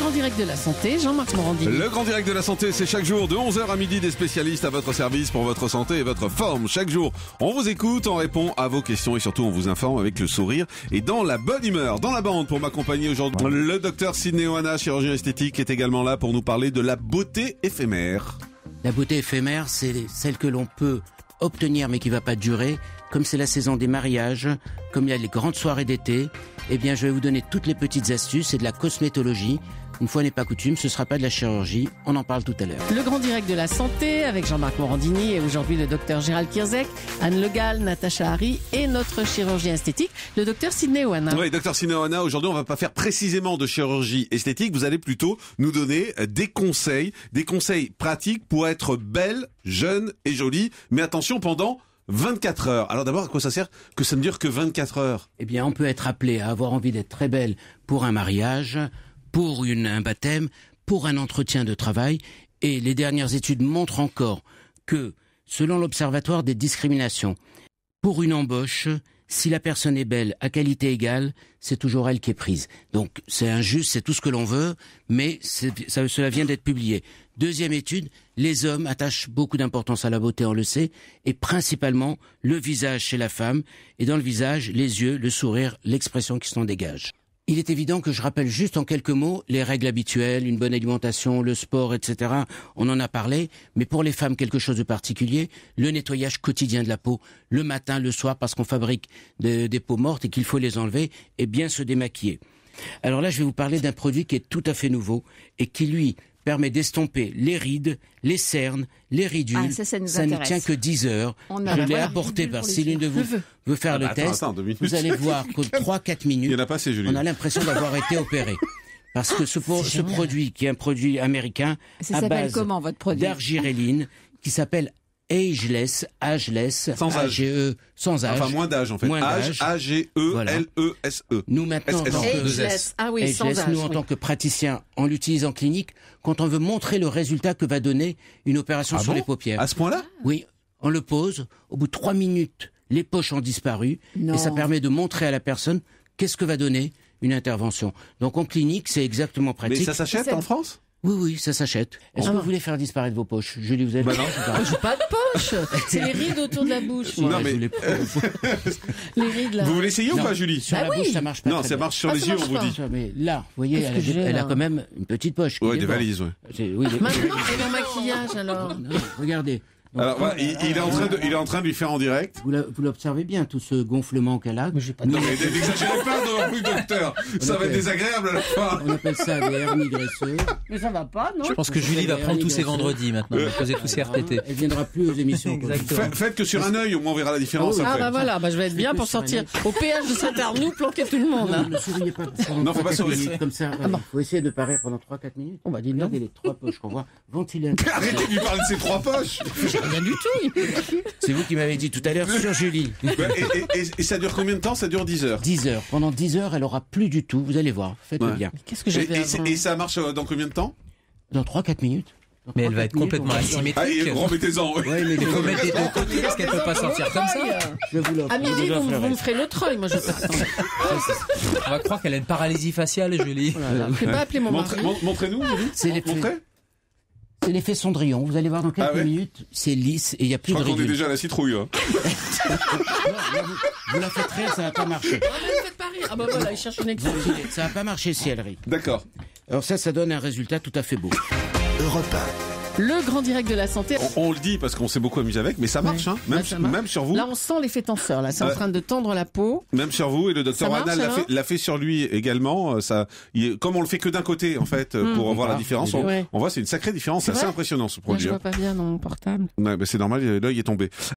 grand direct de la santé, Jean-Marc Morandini. Le grand direct de la santé, c'est chaque jour de 11h à midi des spécialistes à votre service pour votre santé et votre forme. Chaque jour, on vous écoute, on répond à vos questions et surtout on vous informe avec le sourire et dans la bonne humeur. Dans la bande pour m'accompagner aujourd'hui, le docteur Sidney Oana, chirurgien esthétique, est également là pour nous parler de la beauté éphémère. La beauté éphémère, c'est celle que l'on peut obtenir mais qui va pas durer. Comme c'est la saison des mariages, comme il y a les grandes soirées d'été, eh bien je vais vous donner toutes les petites astuces, c'est de la cosmétologie. Une fois n'est pas coutume, ce sera pas de la chirurgie, on en parle tout à l'heure. Le grand direct de la santé avec Jean-Marc Morandini et aujourd'hui le docteur Gérald Kierzek, Anne Le Gall, Natacha Harry et notre chirurgien esthétique, le docteur Sidney Oana. Oui, docteur Sidney Oana, aujourd'hui on va pas faire précisément de chirurgie esthétique, vous allez plutôt nous donner des conseils pratiques pour être belle, jeune et jolie, mais attention pendant 24 heures. Alors d'abord, à quoi ça sert que ça ne dure que 24 heures? Eh bien, on peut être appelé à avoir envie d'être très belle pour un mariage, pour un baptême, pour un entretien de travail. Et les dernières études montrent encore que, selon l'Observatoire des discriminations, pour une embauche, si la personne est belle à qualité égale, c'est toujours elle qui est prise. Donc c'est injuste, c'est tout ce que l'on veut, mais cela vient d'être publié. Deuxième étude, les hommes attachent beaucoup d'importance à la beauté, on le sait, et principalement le visage chez la femme, et dans le visage, les yeux, le sourire, l'expression qui s'en dégage. Il est évident que je rappelle juste en quelques mots les règles habituelles, une bonne alimentation, le sport, etc. On en a parlé, mais pour les femmes, quelque chose de particulier, le nettoyage quotidien de la peau, le matin, le soir, parce qu'on fabrique des peaux mortes et qu'il faut les enlever, et bien se démaquiller. Alors là, je vais vous parler d'un produit qui est tout à fait nouveau et qui, lui, permet d'estomper les rides, les cernes, les ridules. Ça ne tient que 10 heures. Je l'ai apporté par si l'une de vous veut faire le test. Vous allez voir qu'en 3-4 minutes, il y en a pas assez, Julie. On a l'impression d'avoir été opéré. Parce que ce produit, qui est un produit américain, à base d'argiréline, qui s'appelle Ageless, sans âge. A-G-E, sans âge. Enfin, moins d'âge, en fait. A-G-E-L-E-S-E. Nous, maintenant, en tant que praticien, on l'utilise en clinique quand on veut montrer le résultat que va donner une opération sur les paupières. À ce point-là? Oui. On le pose. Au bout de 3 minutes, les poches ont disparu. Et ça permet de montrer à la personne qu'est-ce que va donner une intervention. Donc, en clinique, c'est exactement pratique. Mais ça s'achète en France? Oui, ça s'achète. Est-ce que vous voulez faire disparaître vos poches? Julie, vous avez non. J'ai pas de poche. C'est les rides autour de la bouche. Non, mais les rides là. Vous voulez essayer ou pas, Julie? Sur la bouche, ça marche pas. Non, ça marche sur les yeux, on vous dit. Mais là, vous voyez, elle a quand même une petite poche. Ouais, des valises, ouais. Maintenant, et mon maquillage alors. Non, regardez. Donc, alors, il est en train de lui faire en direct. Vous l'observez bien, tout ce gonflement qu'elle a. Non, mais n'exagérez pas non plus, docteur. Ça va être désagréable à la fin. On appelle ça des hernies graisseuses. Mais ça va pas, non? Je pense que Julie va prendre tous ses vendredis maintenant. Elle va poser tous ses RTT. Elle viendra plus aux émissions. Faites que sur un œil, au moins on verra la différence. Ah bah voilà, je vais être bien pour sortir au péage de Saint-Arnoux, planquer tout le monde. Ne souriez pas. Non, faut pas sourire. Comme ça, faut essayer de parler pendant 3-4 minutes. On va dire non. Regardez les 3 poches qu'on voit ventiler. Arrêtez de lui parler de ses 3 poches. Rien du tout. C'est vous qui m'avez dit tout à l'heure sur Julie. Et ça dure combien de temps? Ça dure 10 heures. 10 heures. Pendant 10 heures, elle aura plus du tout. Vous allez voir. Faites-le bien. Qu'est-ce que j'ai fait Et ça marche dans combien de temps? Dans 3-4 minutes. Mais elle va être complètement asymétrique. Remettez-en. Il faut mettre les deux côtés parce qu'elle peut pas sortir comme ça. Je vous l'offre. À midi, vous me ferez l'autre œil. Moi, je sais pas. On va croire qu'elle a une paralysie faciale, Julie. Je vais pas appeler mon mari. Montrez-nous, Julie. C'est l'effet Cendrillon. Vous allez voir dans quelques minutes, c'est lisse et il n'y a plus de ridules. Je crois qu'on est déjà à la citrouille. Hein. Vous la faites rire, ça va pas marcher. Ah, mais ne faites pas rire. Ah bah voilà, il cherche une excuse. Ça va pas marcher si elle rit. D'accord. Alors ça donne un résultat tout à fait beau. Europe 1. Le grand direct de la santé. On le dit parce qu'on s'est beaucoup amusé avec, mais ça marche, hein. Même sur vous. Là, on sent l'effet tenseur, là. C'est en train de tendre la peau. Même sur vous, et le docteur Oana l'a fait sur lui également. Comme on le fait que d'un côté, en fait, pour voir la différence, on voit c'est une sacrée différence. C'est assez impressionnant, ce produit. Là, je vois pas bien dans mon portable. Ouais, c'est normal, l'œil est tombé.